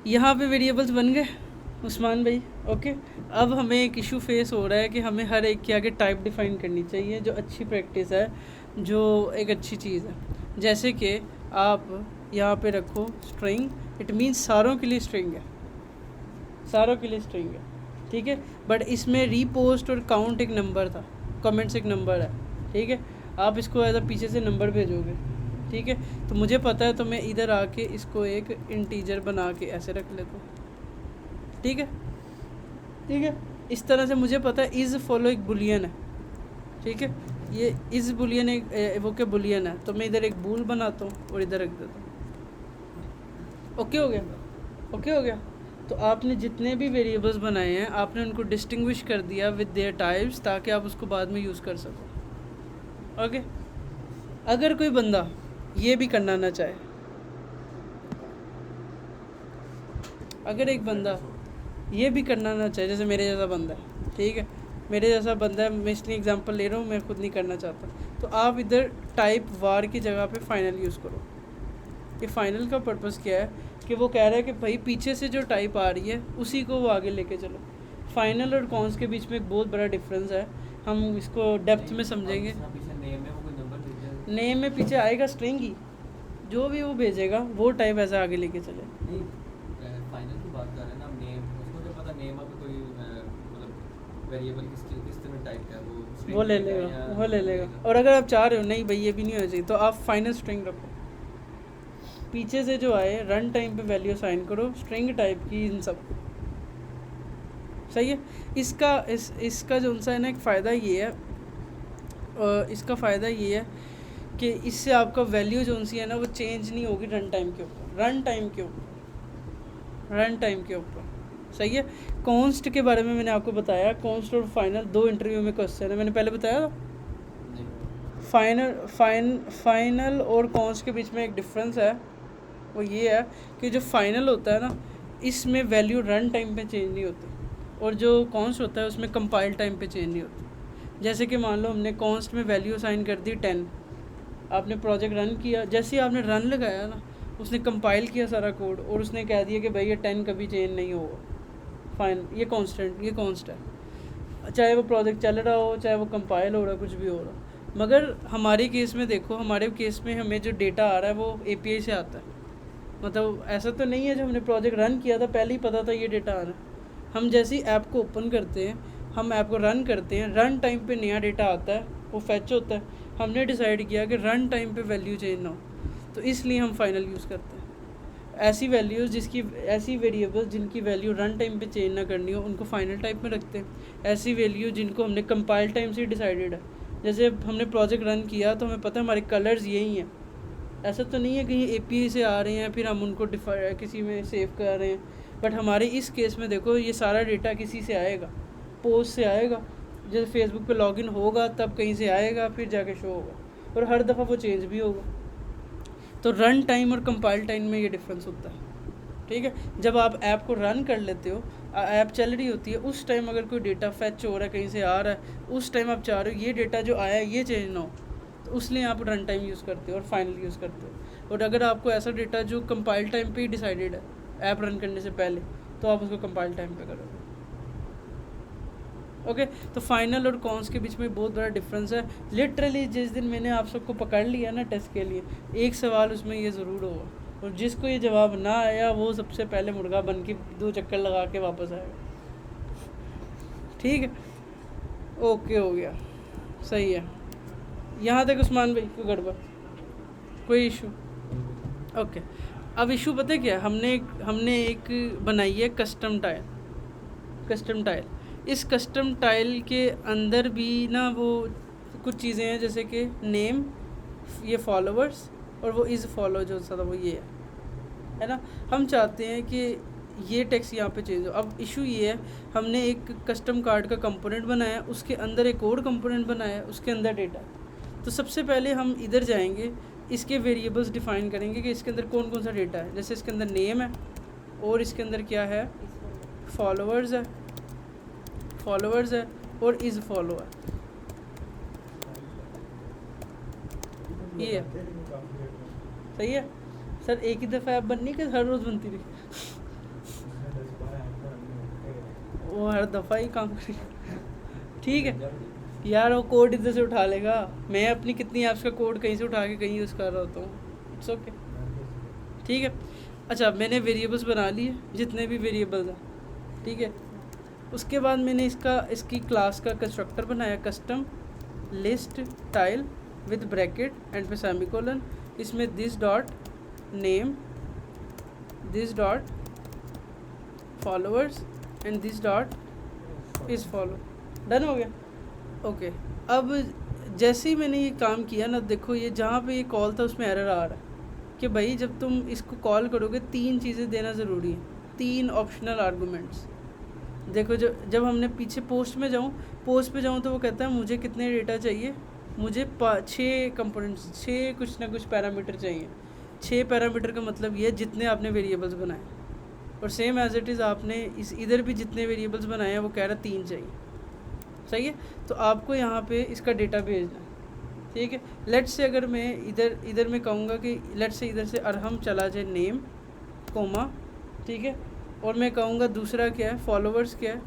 यहाँ पे वेरिएबल्स बन गए उस्मान भाई। ओके, अब हमें एक इशू फेस हो रहा है कि हमें हर एक के आगे टाइप डिफाइन करनी चाहिए, जो अच्छी प्रैक्टिस है, जो एक अच्छी चीज़ है। जैसे कि आप यहाँ पे रखो स्ट्रिंग, इट मीन्स सारों के लिए स्ट्रिंग है, सारों के लिए स्ट्रिंग है, ठीक है। बट इसमें रीपोस्ट और काउंट एक नंबर था, कमेंट्स एक नंबर है, ठीक है। आप इसको एज अ पीछे से नंबर भेजोगे, ठीक है। तो मुझे पता है, तो मैं इधर आके इसको एक इंटीजर बना के ऐसे रख लेता हूँ, ठीक है, ठीक है। इस तरह से मुझे पता है इज़ फॉलो एक बुलियन है, ठीक है। ये इज़ बुलियन एक वो क्या बुलियन है, तो मैं इधर एक बूल बनाता हूँ और इधर रख देता हूँ। ओके हो गया, ओके हो गया। तो आपने जितने भी वेरिएबल्स बनाए हैं, आपने उनको डिस्टिंग्विश कर दिया विद देयर टाइप्स, ताकि आप उसको बाद में यूज़ कर सको। ओके, अगर कोई बंदा ये भी करना ना चाहे, अगर एक बंदा ये भी करना ना चाहे, जैसे मेरे जैसा बंदा है, ठीक है, मेरे जैसा बंदा है, मैं इसलिए एग्जांपल ले रहा हूँ, मैं खुद नहीं करना चाहता, तो आप इधर टाइप वार की जगह पे फाइनल यूज़ करो। ये फाइनल का पर्पस क्या है कि वो कह रहा है कि भाई पीछे से जो टाइप आ रही है उसी को वो आगे लेके चलो। फाइनल और कॉन्स के बीच में एक बहुत बड़ा डिफरेंस है, हम इसको डेप्थ में समझेंगे। नेम में पीछे आएगा स्ट्रिंग ही, जो भी वो भेजेगा वो टाइप ऐसा आगे लेके चले। नहीं, फाइनल की बात कर रहे हैं ना, नेम, उसको क्या पता नेम अगर कोई मतलब वेरिएबल किस तरह टाइप का है, वो ले लेगा, वो ले लेगा। और अगर आप चाह रहे हो नहीं भाई ये भी नहीं होना चाहिए, तो आप फाइनल स्ट्रिंग रखो, पीछे से जो आए रन टाइम पे वैल्यू असाइन करो स्ट्रिंग टाइप की इन सब। सही है। इसका जो उनसा है ना, एक फ़ायदा ये है, इसका फ़ायदा ये है कि इससे आपका वैल्यू जो उनसी है ना, वो चेंज नहीं होगी रन टाइम के ऊपर, रन टाइम के ऊपर, रन टाइम के ऊपर। सही है। कॉन्स्ट के बारे में मैंने आपको बताया, कॉन्स्ट और फाइनल दो इंटरव्यू में क्वेश्चन है, मैंने पहले बताया था। फाइनल और कॉन्स्ट के बीच में एक डिफरेंस है, वो ये है कि जो फाइनल होता है ना, इसमें वैल्यू रन टाइम पे चेंज नहीं होती, और जो कॉन्स्ट होता है उसमें कंपाइल टाइम पे चेंज नहीं होती। जैसे कि मान लो हमने कॉन्स्ट में वैल्यू असाइन कर दी 10, आपने प्रोजेक्ट रन किया, जैसे ही आपने रन लगाया ना, उसने कंपाइल किया सारा कोड और उसने कह दिया कि भाई ये 10 कभी चेंज नहीं होगा, फाइन, ये कांस्टेंट, ये कॉन्स्ट है, चाहे वो प्रोजेक्ट चल रहा हो, चाहे वो कंपाइल हो रहा, कुछ भी हो रहा। मगर हमारे केस में देखो, हमारे केस में हमें जो डेटा आ रहा है वो एपीआई से आता है। मतलब ऐसा तो नहीं है जो हमने प्रोजेक्ट रन किया था पहले ही पता था ये डेटा आ रहा है। हम जैसे ही ऐप को ओपन करते हैं, हम ऐप को रन करते हैं, रन टाइम पे नया डेटा आता है, वो फैच होता है। हमने डिसाइड किया कि रन टाइम पे वैल्यू चेंज ना हो, तो इसलिए हम फाइनल यूज़ करते हैं। ऐसी वैल्यूज़ जिसकी, ऐसी वेरिएबल्स जिनकी वैल्यू रन टाइम पे चेंज ना करनी हो, उनको फाइनल टाइप में रखते हैं। ऐसी वैल्यू जिनको हमने कंपाइल टाइम से डिसाइडेड है, जैसे हमने प्रोजेक्ट रन किया तो हमें पता है हमारे कलर्स यही हैं, ऐसा तो नहीं है कहीं एपीआई से आ रहे हैं फिर हम उनको किसी में सेव कर रहे हैं। बट हमारे इस केस में देखो, ये सारा डेटा किसी से आएगा, पोस्ट से आएगा, जैसे फेसबुक पे लॉगिन होगा तब कहीं से आएगा, फिर जाके शो होगा, और हर दफ़ा वो चेंज भी होगा। तो रन टाइम और कंपाइल टाइम में ये डिफरेंस होता है, ठीक है। जब आप ऐप को रन कर लेते हो, ऐप चल रही होती है, उस टाइम अगर कोई डेटा फैच हो रहा है, कहीं से आ रहा है, उस टाइम आप चाह रहे हो ये डेटा जो आया है ये चेंज ना हो, तो उसलिए आप रन टाइम यूज़ करते हो और फाइनल यूज़ करते हो। और अगर आपको ऐसा डेटा जो कंपाइल टाइम पे ही डिसाइडेड है ऐप रन करने से पहले, तो आप उसको कंपाइल टाइम पे करोगे। ओके, तो फाइनल और कॉन्स के बीच में बहुत बड़ा डिफरेंस है। लिटरली जिस दिन मैंने आप सबको पकड़ लिया ना टेस्ट के लिए, एक सवाल उसमें ये ज़रूर होगा, और जिसको ये जवाब ना आया वो सबसे पहले मुर्गा बन के 2 चक्कर लगा के वापस आएगा। ठीक है, ओके हो गया, सही है। यहाँ तक उस्मान भाई कोई गड़बड़, कोई इशू? ओके, अब इशू पता है क्या, हमने एक बनाई है कस्टम टाइल। कस्टम टाइल, इस कस्टम टाइल के अंदर भी ना वो कुछ चीज़ें हैं, जैसे कि नेम, ये फॉलोवर्स, और वो इज़ फॉलो जो था वो ये है ना। हम चाहते हैं कि ये टेक्स्ट यहाँ पे चेंज हो। अब इशू ये है, हमने एक कस्टम कार्ड का कंपोनेंट बनाया, उसके अंदर एक और कंपोनेंट बनाया, उसके अंदर डेटा। तो सबसे पहले हम इधर जाएंगे, इसके वेरिएबल्स डिफ़ाइन करेंगे कि इसके अंदर कौन कौन सा डेटा है। जैसे इसके अंदर नेम है, और इसके अंदर क्या है, फॉलोवर्स है, फॉलोवर्स है, और इज़ फॉलो है, ये है। सही है सर, एक ही दफ़ा ऐप बननी कि हर रोज़ बनती रही? वो हर दफ़ा ही काम करेगा। ठीक है यार, वो कोड इधर से उठा लेगा, मैं अपनी कितनी ऐप्स का कोड कहीं से उठा के कहीं यूज़ कर रहा होता हूँ, इट्स ओके। ठीक है, अच्छा मैंने वेरिएबल्स बना लिए जितने भी वेरिएबल्स हैं, ठीक है। उसके बाद मैंने इसकी क्लास का कंस्ट्रक्टर बनाया, custom list tile with bracket and पे सेमीकोलन। इसमें this dot name, this dot followers and this dot is follow. Done हो गया, ओके। अब जैसे ही मैंने ये काम किया ना, देखो ये जहाँ पे ये कॉल था उसमें एरर आ रहा है कि भाई जब तुम इसको कॉल करोगे 3 चीज़ें देना ज़रूरी है, 3 ऑप्शनल आर्गूमेंट्स। देखो जब हमने पीछे पोस्ट पे जाऊँ तो वो कहता है मुझे कितने डेटा चाहिए, मुझे 6 कंपोनेंट्स, 6 कुछ ना कुछ पैरामीटर चाहिए। 6 पैरामीटर का मतलब ये है जितने आपने वेरिएबल्स बनाए, और सेम एज इट इज़ आपने इधर भी जितने वेरिएबल्स बनाए हैं वो कह रहा 3 चाहिए, सही है। तो आपको यहाँ पे इसका डेटा भेजना है, ठीक है। लेट्स से अगर मैं इधर मैं कहूँगा कि लेट्स से इधर से अरहम चला जाए नेम कोमा, ठीक है, और मैं कहूँगा दूसरा क्या है, फॉलोवर्स क्या है,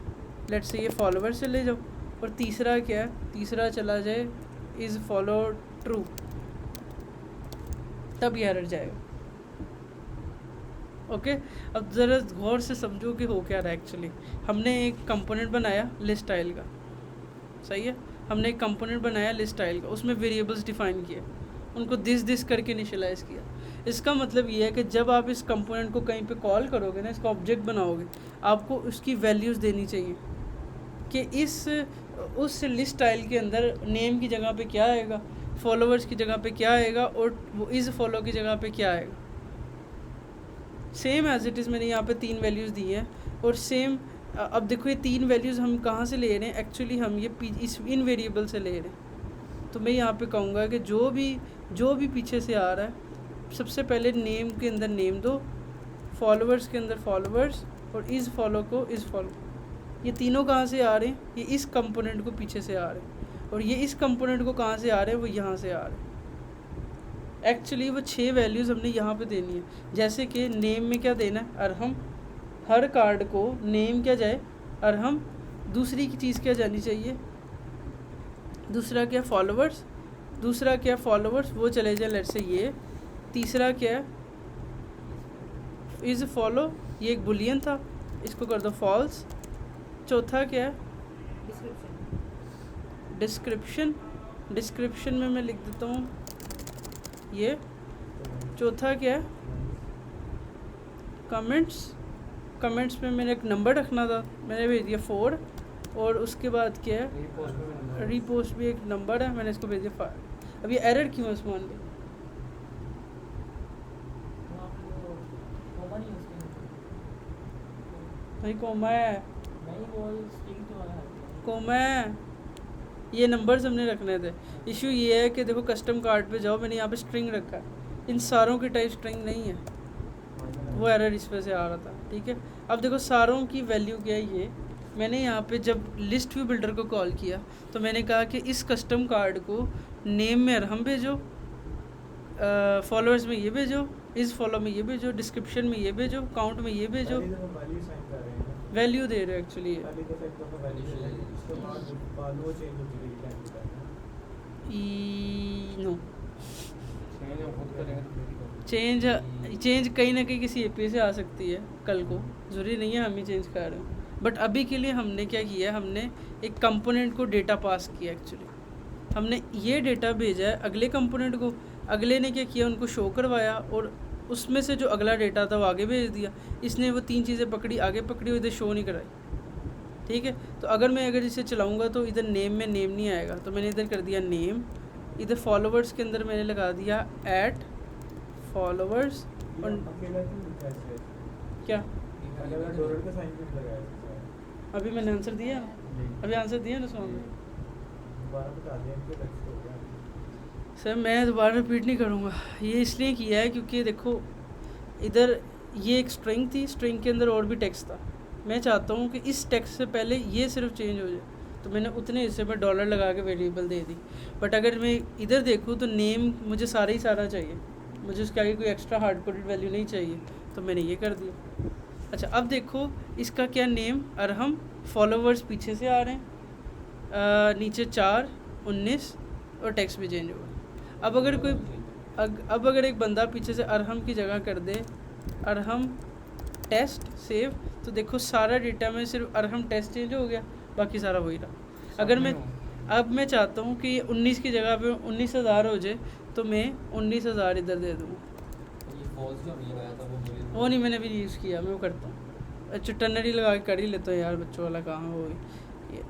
लेट्स से ये फॉलोवर्स से ले जाओ, और तीसरा क्या है, तीसरा चला जाए इज़ फॉलो ट्रू, तब ये एरर जाएगा। ओके अब ज़रा गौर से समझो कि हो क्या रहा है। एक्चुअली हमने एक कंपोनेंट बनाया लिस्ट स्टाइल का, सही है, हमने एक कंपोनेंट बनाया लिस्ट स्टाइल का, उसमें वेरिएबल्स डिफाइन किए, उनको दिस करके इनिशियलाइज किया। इसका मतलब ये है कि जब आप इस कंपोनेंट को कहीं पे कॉल करोगे ना, इसका ऑब्जेक्ट बनाओगे, आपको उसकी वैल्यूज़ देनी चाहिए कि उस लिस्ट स्टाइल के अंदर नेम की जगह पे क्या आएगा, फॉलोवर्स की जगह पे क्या आएगा, और वो इज़ फॉलो की जगह पे क्या आएगा। सेम एज इट इज़ मैंने यहाँ पे 3 वैल्यूज़ दी हैं, और सेम अब देखो ये 3 वैल्यूज़ हम कहाँ से ले रहे हैं, एक्चुअली हम ये इन वेरिएबल से ले रहे हैं। तो मैं यहाँ पे कहूँगा कि जो भी पीछे से आ रहा है, सबसे पहले नेम के अंदर नेम दो, फॉलोवर्स के अंदर फॉलोवर्स, और इज़ फॉलो को इज़ फॉलो। ये तीनों कहाँ से आ रहे हैं, ये इस कंपोनेंट को पीछे से आ रहे हैं, और ये इस कंपोनेंट को कहाँ से आ रहे हैं, वो यहाँ से आ रहे हैं। एक्चुअली वो 6 वैल्यूज़ हमने यहाँ पे देनी है। जैसे कि नेम में क्या देना है, अरहम, हर कार्ड को नेम क्या जाए, अरहम। दूसरी की चीज़ क्या जानी चाहिए, दूसरा क्या फॉलोवर्स, दूसरा क्या फॉलोवर्स, वो चले जाए लेट्स से ये। तीसरा क्या है, इज़ फॉलो, ये एक बुलियन था, इसको कर दो फॉल्स। चौथा क्या है, डिस्क्रिप्शन में मैं लिख देता हूँ ये। चौथा क्या है, कमेंट्स में मैंने एक नंबर रखना था, मैंने भेज दिया 4। और उसके बाद क्या है, रीपोस्ट भी एक नंबर है, मैंने इसको भेज दिया 5। अब ये एरर क्यों है मान ली, भाई कोमा है, ये नंबर्स हमने रखने थे। इशू ये है कि देखो कस्टम कार्ड पे जाओ, मैंने यहाँ पे स्ट्रिंग रखा है, इन सारों की टाइप स्ट्रिंग नहीं है, वो एरर इस वजह से आ रहा था। ठीक है, अब देखो सारों की वैल्यू क्या है, ये मैंने यहाँ पे जब लिस्ट व्यू बिल्डर को कॉल किया तो मैंने कहा कि इस कस्टम कार्ड को नेम में अरहम भेजो, फॉलोअर्स में ये भेजो, इस फॉलो में ये भेजो, डिस्क्रिप्शन में ये भेजो, काउंट में ये भेजो। वैल्यू दे रहे हो एक्चुअली नो चेंज कहीं ना कहीं किसी एपीआई से आ सकती है कल को, ज़रूरी नहीं है हम ही चेंज कर रहे हो। बट अभी के लिए हमने क्या किया है, हमने एक कंपोनेंट को डेटा पास किया। एक्चुअली हमने ये डेटा भेजा है अगले कंपोनेंट को, अगले ने क्या किया, उनको शो करवाया, और उसमें से जो अगला डेटा था वो आगे भेज दिया। इसने वो 3 चीज़ें पकड़ी, आगे पकड़ी, और इधर शो नहीं कराई। ठीक है, तो अगर इसे चलाऊँगा तो इधर नेम में नेम नहीं आएगा, तो मैंने इधर कर दिया नेम, इधर फॉलोवर्स के अंदर मैंने लगा दिया ऐट फॉलोवर्स। और क्या अभी मैंने आंसर दिया, अभी आंसर दिया ना सवाल में सर, मैं दोबारा रिपीट नहीं करूँगा। ये इसलिए किया है क्योंकि देखो इधर ये एक स्ट्रिंग थी, स्ट्रिंग के अंदर और भी टेक्स्ट था। मैं चाहता हूँ कि इस टेक्स्ट से पहले ये सिर्फ चेंज हो जाए, तो मैंने उतने हिस्से में डॉलर लगा के वेरिएबल दे दी। बट अगर मैं इधर देखूँ तो नेम मुझे सारा ही सारा चाहिए, मुझे उसके आगे कोई एक्स्ट्रा हार्ड कोडेड वैल्यू नहीं चाहिए, तो मैंने ये कर दिया। अच्छा अब देखो इसका क्या नेम अरहम, फॉलोवर्स पीछे से आ रहे हैं, नीचे 4, 19 और टेक्स्ट भी चेंज हुआ। अब अगर कोई अब अगर एक बंदा पीछे से अरहम की जगह कर दे अरहम टेस्ट सेव, तो देखो सारा डेटा में सिर्फ अरहम टेस्ट चेंज हो गया, बाकी सारा वही रहा। अगर मैं अब मैं चाहता हूँ कि 19 की जगह पे 19,000 हो जाए, तो मैं 19,000 इधर दे दूँगा। ये फॉल्स जो हमने लगाया था वो नहीं मैंने भी यूज़ किया, मैं वो करता हूँ। अच्छा टर्नरी लगा के कर ही लेता हूँ यार, बच्चों वाला कहाँ हो।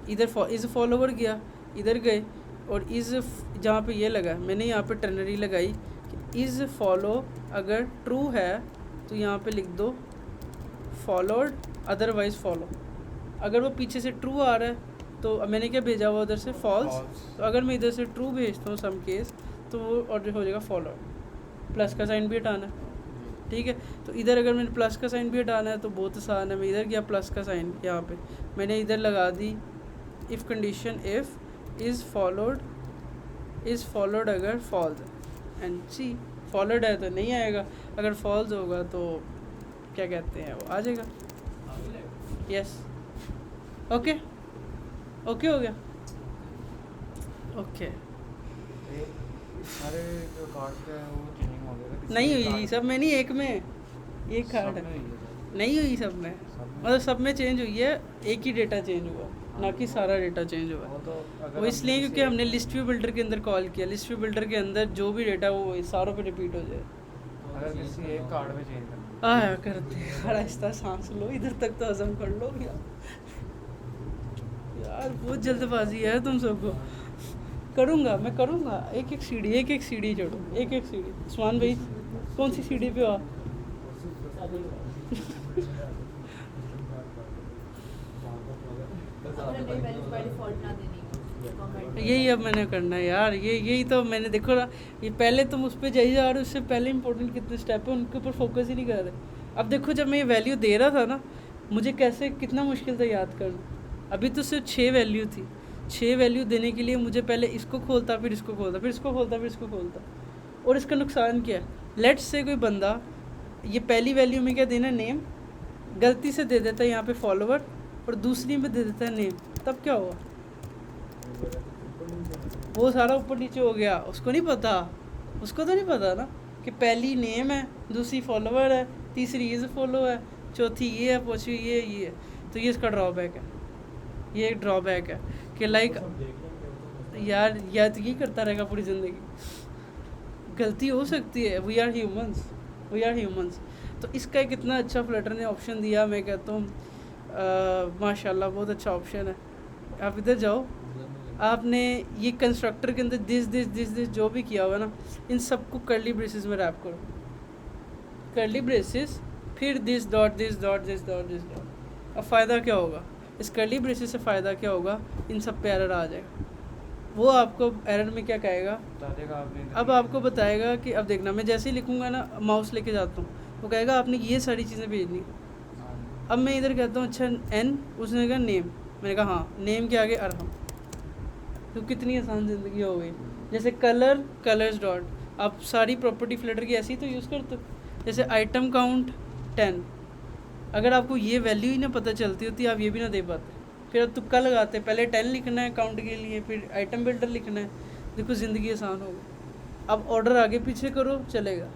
इधर इज़ फॉलोवर गया, इधर गए और इज़ जहाँ पे ये लगा मैंने यहाँ पे टर्नरी लगाई कि इज़ फॉलो अगर ट्रू है तो यहाँ पे लिख दो फॉलोड, अदरवाइज़ फॉलो। अगर वो पीछे से ट्रू आ रहा है तो मैंने क्या भेजा हुआ उधर से फॉल्स, तो अगर मैं इधर से ट्रू भेजता हूँ सम केस तो वो और हो जाएगा फॉलोड। प्लस का साइन भी हटाना है, ठीक है। तो इधर अगर मैंने प्लस का साइन भी हटाना है तो बहुत आसान है, मैं इधर गया प्लस का साइन यहाँ पे मैंने इधर लगा दी if condition if is followed अगर फॉल्स एंड सी फॉलोड है तो नहीं आएगा, अगर फॉल्स होगा तो क्या कहते हैं वो आ जाएगा। यस ओके ओके हो गया ओके। सारे जो कार्ड पे है वो चेंजिंग हो गया नहीं हुई सब में, नहीं एक में एक कार्ड है नहीं हुई सब में, मतलब सब में चेंज हुई है, एक ही डेटा चेंज हुआ ना कि सारा डेटा चेंज हुआ। वो इसलिए क्योंकि हमने लिस्ट व्यू बिल्डर के अंदर कॉल किया, लिस्ट व्यू बिल्डर के अंदर जो भी डेटा वो सारों पे रिपीट हो जाए। अगर किसी एक कार्ड में चेंज करना आया करते हैं आहिस्ता सांस लो, इधर तक तो हजम कर लो यार बहुत जल्दबाजी है तुम सबको। करूँगा मैं करूँगा, एक एक सीढ़ी चढ़ो, एक सीढ़ी। उस्मान भाई कौन सी सीढ़ी पे हो आप? यही अब मैंने करना है यार, यही तो मैंने देखो ना, ये पहले तुम उस पर जाइए और उससे पहले इंपॉर्टेंट कितने स्टेप है उनके ऊपर फोकस ही नहीं कर रहे। अब देखो जब मैं ये वैल्यू दे रहा था ना, मुझे कैसे कितना मुश्किल था याद करना। अभी तो सिर्फ 6 वैल्यू थी, 6 वैल्यू देने के लिए मुझे पहले इसको खोलता फिर इसको खोलता फिर इसको खोलता फिर इसको खोलता। और इसका नुकसान क्या है, लेट्स से कोई बंदा ये पहली वैल्यू में क्या देना नेम, गलती से दे देता है यहाँ पे फॉलोवर और दूसरी में दे देता है नेम, तब क्या हुआ? वो सारा ऊपर नीचे हो गया, उसको नहीं पता, उसको तो नहीं पता ना कि पहली नेम है, दूसरी फॉलोवर है, तीसरी इज़ फॉलो है, चौथी ये है, पांचवी ये है। तो ये इसका ड्रॉबैक है, ये एक ड्रॉबैक है कि लाइक यार या तो यही करता रहेगा पूरी ज़िंदगी, गलती हो सकती है, वी आर ह्यूमंस। तो इसका एक इतना अच्छा फ्लटर ने ऑप्शन दिया, मैं कहता हूँ माशाल्लाह बहुत अच्छा ऑप्शन है। आप इधर जाओ, आपने ये कंस्ट्रक्टर के अंदर दिस जो भी किया हुआ ना, इन सबको कर्ली ब्रेसेस में रैप करो, कर्ली ब्रेसेस फिर दिस डॉट। अब फ़ायदा क्या होगा इस कर्ली ब्रेसेस से? फ़ायदा क्या होगा, इन सब पे एरर आ जाएगा। वो आपको एरर में क्या कहेगा, अब आपको बताएगा कि अब देखना मैं जैसे ही लिखूँगा ना, माउस लेके जाता हूँ, वो कहेगा आपने ये सारी चीज़ें भेजनी। अब मैं इधर कहता हूँ अच्छा एन, उसने कहा नेम, मैंने कहा हाँ नेम के आगे अरहम। तो कितनी आसान ज़िंदगी हो गई। जैसे कलर्स डॉट, आप सारी प्रॉपर्टी फ्लटर की ऐसी तो यूज़ करते हो। जैसे आइटम काउंट 10, अगर आपको ये वैल्यू ही ना पता चलती होती आप ये भी ना दे पाते, फिर अब तुक्का लगाते, पहले 10 लिखना है काउंट के लिए, फिर आइटम बिल्डर लिखना है। देखो ज़िंदगी आसान हो गई। अब ऑर्डर आगे पीछे करो चलेगा।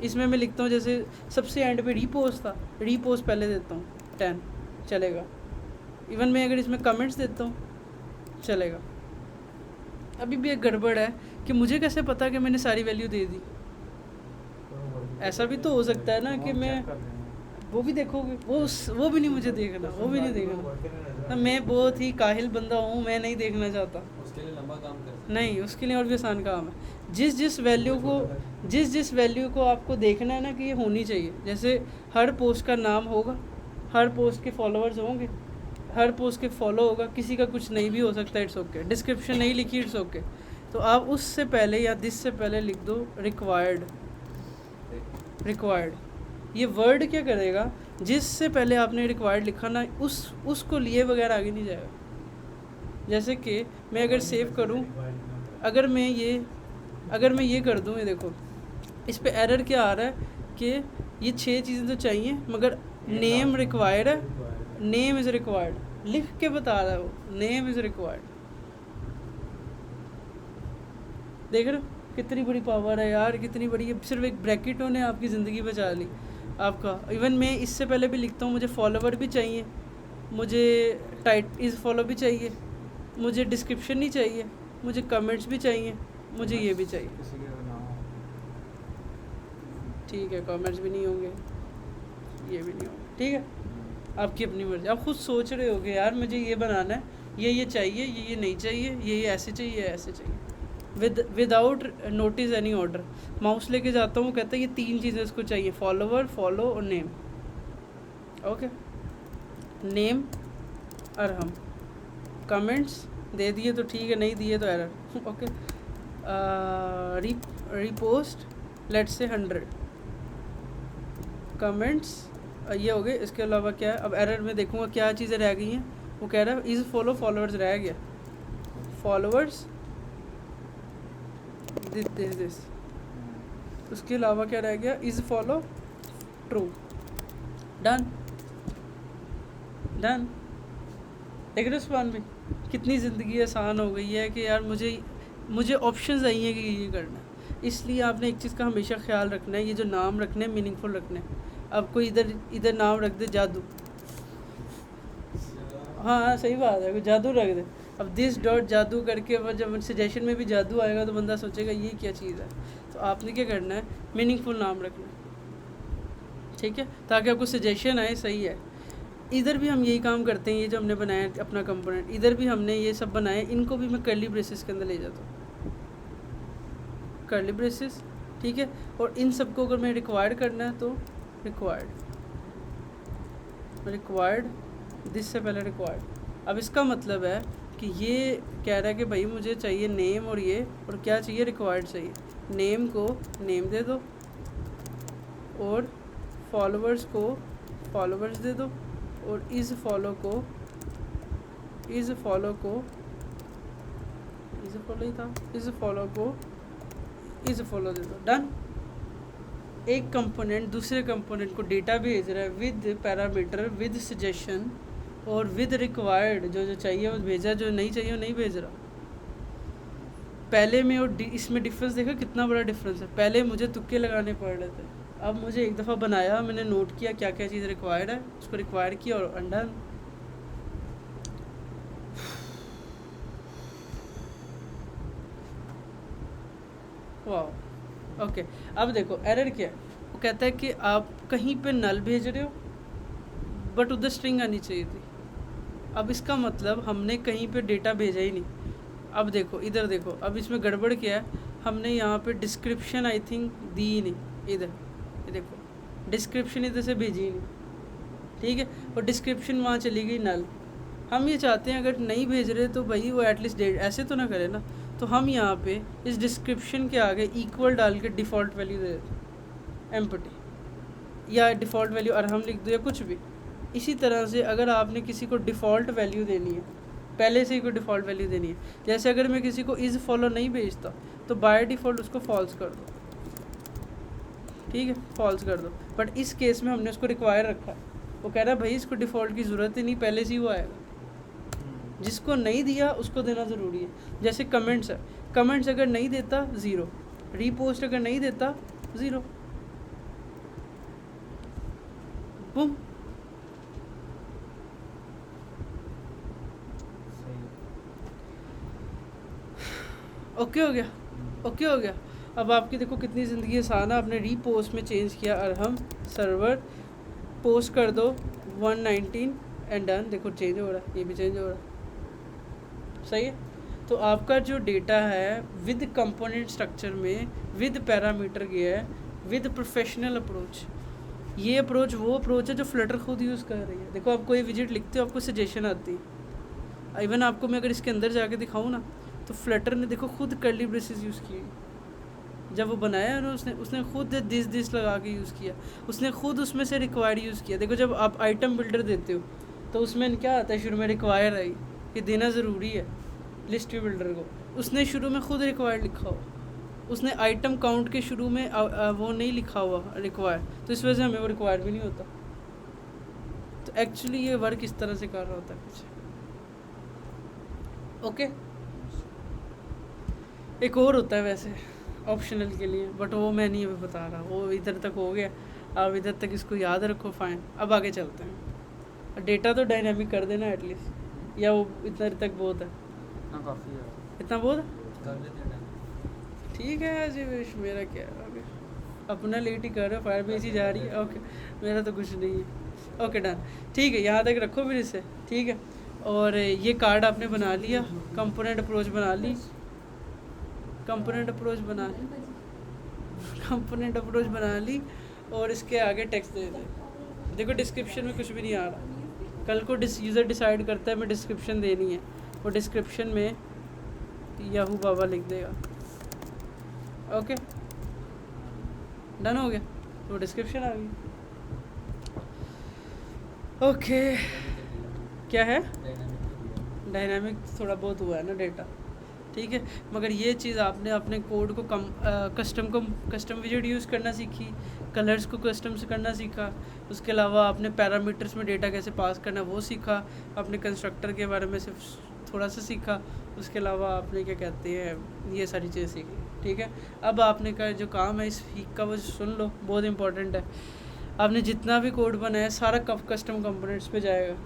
इसमें मैं लिखता हूँ जैसे सबसे एंड पे रीपोस्ट था, रीपोस्ट पहले देता हूँ 10 चलेगा। इवन मैं अगर इसमें कमेंट्स देता हूँ चलेगा। अभी भी एक गड़बड़ है कि मुझे कैसे पता कि मैंने सारी वैल्यू दे दी। ऐसा भी तो हो सकता है ना कि मैं वो भी देखोगे, वो भी नहीं मुझे देखना, वो भी नहीं देखना। तो मैं बहुत ही काहिल बंदा हूँ, मैं नहीं देखना चाहता। उसके लिए लंबा काम कर नहीं, उसके लिए और भी आसान काम है। जिस वैल्यू को आपको देखना है ना कि ये होनी चाहिए। जैसे हर पोस्ट का नाम होगा, हर पोस्ट के फॉलोअर्स होंगे, हर पोस्ट के फॉलो होगा, किसी का कुछ नहीं भी हो सकता, इट्स ओके। डिस्क्रिप्शन नहीं लिखी, इट्स ओके। तो आप उससे पहले या दिस से पहले लिख दो रिक्वायर्ड। ये वर्ड क्या करेगा, जिससे पहले आपने रिक्वायर्ड लिखा ना, उसको लिए बगैर आगे नहीं जाएगा। जैसे कि मैं अगर सेव करूं, अगर मैं ये कर दूं, ये देखो इस पे एरर क्या आ रहा है कि ये 6 चीज़ें तो चाहिए मगर नेम रिक्वायर्ड है, नेम इज़ रिक्वायर्ड, लिख के बता रहा है वो, नेम इज़ रिक्वायर्ड। देख रहे हो कितनी बड़ी पावर है यार, कितनी बड़ी है। सिर्फ एक ब्रैकेटों ने आपकी ज़िंदगी बचा ली आपका। इवन मैं इससे पहले भी लिखता हूँ, मुझे फॉलोवर भी चाहिए, मुझे टाइट इज़ फॉलो भी चाहिए, मुझे डिस्क्रिप्शन नहीं चाहिए, मुझे कमेंट्स भी चाहिए, मुझे ये भी चाहिए। किसी के नाम ठीक है, कमेंट्स भी नहीं होंगे, ये भी नहीं होंगे, ठीक है, आपकी अपनी मर्ज़ी। आप खुद सोच रहे होगे यार मुझे ये बनाना है, ये चाहिए, ये नहीं चाहिए, ये ऐसे चाहिए, ये ऐसे चाहिए, without notice any order. Mouse लेके जाता हूँ, कहता है ये 3 चीज़ें इसको चाहिए, फॉलोवर, फॉलो और name. Okay, name Arham, comments दे दिए तो ठीक है, नहीं दिए तो error. Okay, repost let's say 100 comments, ये हो गए। इसके अलावा क्या है, अब एरर में देखूँगा क्या चीज़ें रह गई हैं। वो कह रहा है इज़ फॉलो फॉलोअर्स रह गया, फॉलोअर्स दिस। उसके अलावा क्या रह गया, is follow true, done done. देख रहे हो उस्मान भी कितनी ज़िंदगी आसान हो गई है कि यार मुझे ऑप्शंस आई हैं कि ये करना है। इसलिए आपने एक चीज़ का हमेशा ख्याल रखना है, ये जो नाम रखने हैं मीनिंगफुल रखने हैं। अब कोई इधर नाम रख दे जादू, हाँ सही बात है, कोई जादू रख दे। अब दिस डॉट जादू करके जब सजेशन में भी जादू आएगा तो बंदा सोचेगा ये क्या चीज़ है। तो आपने क्या करना है, मीनिंगफुल नाम रखना है, ठीक है, ताकि आपको सजेशन आए। सही है, इधर भी हम यही काम करते हैं। ये जो हमने बनाया अपना कंपोनेंट, इधर भी हमने ये सब बनाए, इनको भी मैं कर्ली ब्रेसेस के अंदर ले जाता हूँ, कर्ली ब्रेसेस, ठीक है। और इन सबको अगर मैं रिक्वायर्ड करना है तो रिक्वायर्ड दिस से पहले रिक्वायर्ड। अब इसका मतलब है कि ये कह रहा है कि भाई मुझे चाहिए नेम और ये, और क्या चाहिए, रिक्वायर्ड चाहिए। नेम को नेम दे दो और फॉलोवर्स को फॉलोवर्स दे दो, और इज़ फॉलो ही फॉलो दे दो, डन। एक कंपोनेंट दूसरे कंपोनेंट को डेटा भेज रहा है विद पैरामीटर, विद सजेशन और विद रिक्वायर्ड। जो चाहिए वो भेजा, जो नहीं चाहिए वो नहीं भेज रहा। पहले में और इसमें डिफरेंस देखा, कितना बड़ा डिफरेंस है। पहले मुझे तुक्के लगाने पड़ रहे थे, अब मुझे एक दफ़ा बनाया, मैंने नोट किया क्या क्या चीज़ रिक्वायर्ड है, उसको रिक्वायर किया और अंडन। वाह, ओके। अब देखो एरर क्या है, वो कहता है कि आप कहीं पे नल भेज रहे हो बट उधर स्ट्रिंग आनी चाहिए थी। अब इसका मतलब हमने कहीं पे डेटा भेजा ही नहीं। अब देखो इधर देखो, अब इसमें गड़बड़ क्या है, हमने यहाँ पे डिस्क्रिप्शन आई थिंक दी ही नहीं। इधर ये देखो, डिस्क्रिप्शन इधर से भेजी ही नहीं, ठीक है, और डिस्क्रिप्शन वहाँ चली गई नल। हम ये चाहते हैं अगर नहीं भेज रहे तो भाई वो एटलीस्ट ऐसे तो ना करे ना। तो हम यहाँ पे इस डिस्क्रिप्शन के आगे इक्वल डाल के डिफ़ॉल्ट वैल्यू दे देते, एम्प्टी, या डिफ़ॉल्ट वैल्यू अरहम लिख दो या कुछ भी। इसी तरह से अगर आपने किसी को डिफ़ॉल्ट वैल्यू देनी है, पहले से ही कोई डिफ़ॉल्ट वैल्यू देनी है, जैसे अगर मैं किसी को इज़ फॉलो नहीं भेजता तो बाय डिफ़ॉल्ट उसको फॉल्स कर दो, ठीक है, फॉल्स कर दो। बट इस केस में हमने उसको रिक्वायर रखा है। वो कह रहा है भाई इसको डिफ़ॉल्ट की ज़रूरत ही नहीं, पहले से ही वो आएगा। जिसको नहीं दिया उसको देना ज़रूरी है। जैसे कमेंट्स है, कमेंट्स अगर नहीं देता 0, रीपोस्ट अगर नहीं देता 0, बूम। ओके हो गया, ओके हो गया। अब आपकी देखो कितनी ज़िंदगी आसान है। आपने रीपोस्ट में चेंज किया अरहम सर्वर, पोस्ट कर दो 119 एंड डन। देखो चेंज हो रहा है, ये भी चेंज हो रहा है, सही है। तो आपका जो डेटा है विद कंपोनेंट स्ट्रक्चर में विद पैरामीटर गया है, विद प्रोफेशनल अप्रोच। ये अप्रोच वो अप्रोच है जो फ्लटर खुद यूज़ कर रही है। देखो आप कोई विजिट लिखते हो, आपको सजेशन आती है। इवन आपको मैं अगर इसके अंदर जाके दिखाऊँ ना, तो फ्लटर ने देखो खुद कर्ली ब्रेसेस यूज़ किए। जब वो बनाया ना उसने खुद दिस लगा के यूज़ किया, उसने खुद उसमें से रिक्वायर्ड यूज़ किया। देखो जब आप आइटम बिल्डर देते हो तो उसमें क्या आता है, शुरू में रिक्वायर आई, ये देना ज़रूरी है लिस्ट व्यू बिल्डर को। उसने शुरू में खुद रिक्वायर्ड लिखा हुआ, उसने आइटम काउंट के शुरू में वो नहीं लिखा हुआ रिक्वायर, तो इस वजह से हमें वो रिक्वायर भी नहीं होता। एक्चुअली ये वर्क इस तरह से कर रहा होता है कुछ। ओके, एक और होता है वैसे ऑप्शनल के लिए, बट वो मैं नहीं अभी बता रहा, वो इधर तक हो गया। अब इधर तक इसको याद रखो, फाइन। अब आगे चलते हैं। डेटा तो डायनामिक कर देना एटलीस्ट, या वो इतना तक बहुत है? हाँ काफ़ी है। इतना बहुत है, कर देते हैं done। ठीक है जी विश, मेरा क्या है। ओके, अपना लेट ही कर रहे हो, फायर बेस ही जा रही है। ओके, मेरा तो कुछ नहीं है। ओके डन, ठीक है, यहाँ तक रखो फिर इसे, ठीक है। और ये कार्ड आपने बना लिया, कंपोनेंट अप्रोच बना ली, कंपोनेंट अप्रोच बना ली, और इसके आगे टेक्स्ट दे दे। देखो डिस्क्रिप्शन में कुछ भी नहीं आ रहा, कल को यूज़र डिसाइड करता है मैं डिस्क्रिप्शन देनी है, वो डिस्क्रिप्शन में याहू बाबा लिख देगा। ओके डन हो गया, तो डिस्क्रिप्शन आ गई। ओके, क्या है? डायनामिक थोड़ा बहुत हुआ है ना डेटा, ठीक है। मगर ये चीज़ आपने अपने कोड को कस्टम विजेट यूज़ करना सीखी, कलर्स को कस्टम से करना सीखा, उसके अलावा आपने पैरामीटर्स में डेटा कैसे पास करना वो सीखा, आपने कंस्ट्रक्टर के बारे में सिर्फ थोड़ा सा सीखा, उसके अलावा आपने क्या कहते हैं ये सारी चीज़ें सीखी, ठीक है। अब आपने का जो काम है इस वीक का वो सुन लो, बहुत इंपॉर्टेंट है। आपने जितना भी कोड बनाया सारा कस्टम कंपोनेंट्स पे जाएगा,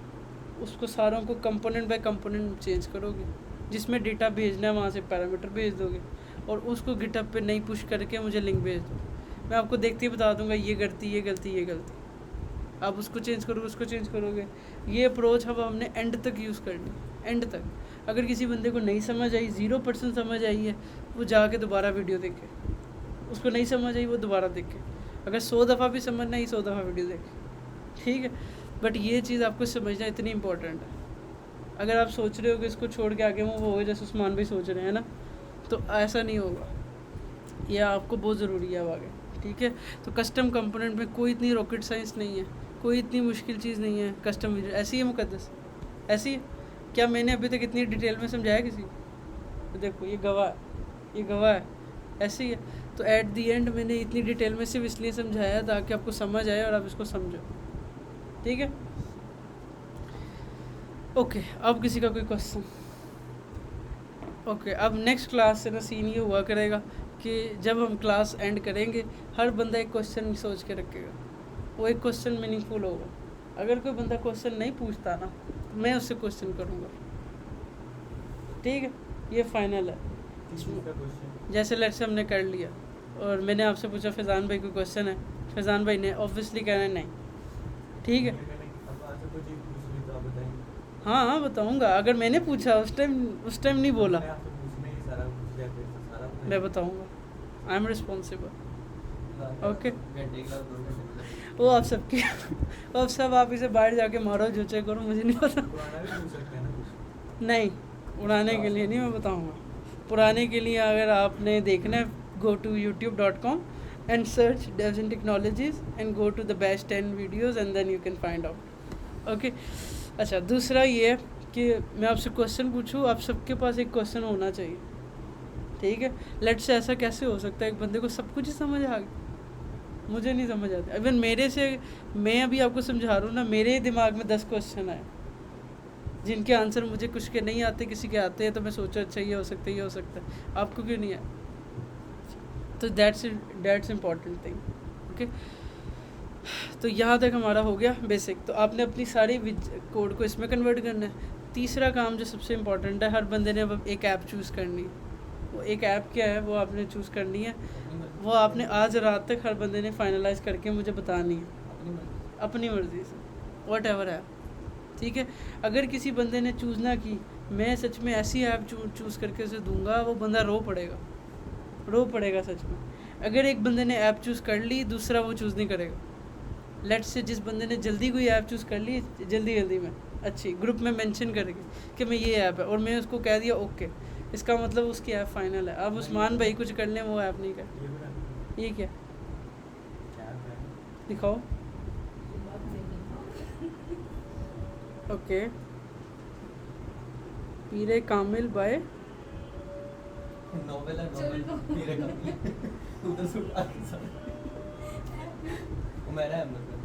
उसको सारों को कंपोनेंट बाय कंपोनेंट चेंज करोगे, जिसमें डेटा भेजना है वहाँ से पैरामीटर भेज दोगे, और उसको गिटहब पे नहीं पुश करके मुझे लिंक भेज दो। मैं आपको देखते ही बता दूंगा ये गलती, ये गलती, ये गलती, आप उसको चेंज करोगे, उसको चेंज करोगे। ये अप्रोच अब हमने एंड तक यूज़ करनी, एंड तक। अगर किसी बंदे को नहीं समझ आई, 0% समझ आई है, वो जाके दोबारा वीडियो देखे, उसको नहीं समझ आई वो दोबारा देखे, अगर 100 दफ़ा भी समझना ही 100 दफ़ा वीडियो देखे, ठीक है। बट ये चीज़ आपको समझना इतनी इंपॉर्टेंट है। अगर आप सोच रहे हो कि इसको छोड़ के आगे मूव हो जैसे उस्मान भाई सोच रहे हैं ना, तो ऐसा नहीं होगा, यह आपको बहुत ज़रूरी है अब आगे, ठीक है। तो कस्टम कंपोनेंट में कोई इतनी रॉकेट साइंस नहीं है, कोई इतनी मुश्किल चीज़ नहीं है। कस्टम ऐसी है मुकद्दस, ऐसी है क्या? मैंने अभी तक इतनी डिटेल में समझाया किसी को? तो देखो ये गवाह, ये गवाह है, ऐसी है। तो एट दी एंड मैंने इतनी डिटेल में सिर्फ इसलिए समझाया ताकि आपको समझ आए और आप इसको समझो, ठीक है। ओके, अब किसी का कोई क्वेश्चन? ओके, अब नेक्स्ट क्लास से ना सीन ये हुआ करेगा कि जब हम क्लास एंड करेंगे हर बंदा एक क्वेश्चन सोच के रखेगा, वो एक क्वेश्चन मीनिंगफुल होगा। अगर कोई बंदा क्वेश्चन नहीं पूछता ना, तो मैं उससे क्वेश्चन करूँगा, ठीक है। ये फाइनल है। जैसे लेट से हमने कर लिया और मैंने आपसे पूछा फैज़ान भाई कोई क्वेश्चन है, फैज़ान भाई ने ऑब्वियसली कहना है नहीं, ठीक है। हाँ हाँ बताऊँगा, अगर मैंने पूछा उस टाइम नहीं बोला, मैं बताऊँगा, आई एम रिस्पॉन्सिबल। ओके, वो आप सबके अब सब आप इसे बाहर जाके मारो जो चाहे करो, मुझे नहीं पता। नहीं, उड़ाने के लिए नहीं, मैं बताऊँगा। पुराने के लिए अगर आपने देखना है, go to youtube.com and search devs and technologies and go to the best 10 videos and then you can find out. Okay, अच्छा दूसरा ये है कि मैं आपसे क्वेश्चन पूछूं, आप सबके पास एक क्वेश्चन होना चाहिए, ठीक है। लेट से ऐसा कैसे हो सकता है एक बंदे को सब कुछ ही समझ आ गया, मुझे नहीं समझ आता। इवन मेरे से, मैं अभी आपको समझा रहा हूँ ना, मेरे दिमाग में 10 क्वेश्चन आए जिनके आंसर मुझे कुछ के नहीं आते, किसी के आते हैं, तो मैं सोचा अच्छा ये हो सकता है, ये हो सकता है, आपको क्यों नहीं आया? तो दैट्स इम्पॉर्टेंट थिंग, ओके। तो यहाँ तक हमारा हो गया बेसिक। तो आपने अपनी सारी कोड को इसमें कन्वर्ट करना है। तीसरा काम जो सबसे इम्पॉर्टेंट है, हर बंदे ने अब एक ऐप चूज़ करनी है। वो एक ऐप क्या है वो आपने चूज़ करनी है, वो आपने आज रात तक हर बंदे ने फाइनलाइज करके मुझे बतानी है अपनी मर्ज़ी से, वॉट एवर ऐप, ठीक है। अगर किसी बंदे ने चूज़ ना की, मैं सच में ऐसी ऐप चूज़ करके उसे दूंगा, वो बंदा रो पड़ेगा सच में। अगर एक बंदे ने ऐप चूज़ कर ली, दूसरा वो चूज़ नहीं करेगा। लेट्स से जिस बंदे ने जल्दी कोई ऐप चूज़ कर ली, जल्दी में अच्छी ग्रुप में मेंशन करके कि मैं ये ऐप है, और मैं उसको कह दिया ओके, इसका मतलब उसकी ऐप फाइनल है। अब उस्मान भाई कुछ कर लें, वो ऐप नहीं कर। ये क्या दिखाओ? ओके, पीरे कामिल बाय नोवेल है, नोवेल पीरे कामिल उधर से वो मेरा है मतलब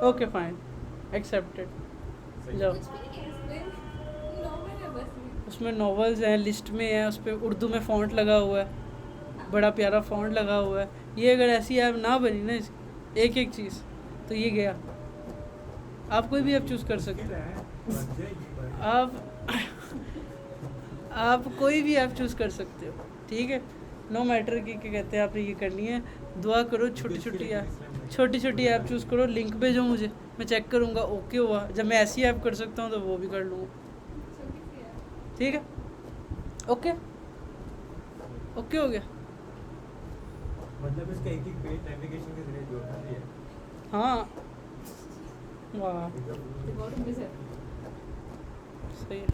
ओके फाइन, एक्सेप्टेड। जाओ। कुछ भी नहीं है इसमें, नॉर्मल है बस ये। उसमें नॉवेल्स हैं, लिस्ट में है, उस पर उर्दू में फ़ॉन्ट लगा हुआ है, बड़ा प्यारा फ़ॉन्ट लगा हुआ है। ये अगर ऐसी ऐप ना बनी ना इसकी एक एक चीज़, तो ये गया। आप कोई भी ऐप चूज़ कर सकते हो, आप कोई भी ऐप चूज़ कर सकते हो, ठीक है। नो मैटर कि क्या कहते हैं आपने ये करनी है। दुआ करो छोटी छोटी ऐप चूज़ करो, लिंक भेजो मुझे, मैं चेक करूँगा ओके हुआ। जब मैं ऐसी ऐप कर सकता हूँ तो वो भी कर लूँगा, छोटी सी है। ठीक है। ओके ओके हो गया। मतलब इसका एक पेज नेविगेशन के जरिए जोड़ना भी है। हाँ वाह बहुत मिस है। सही है।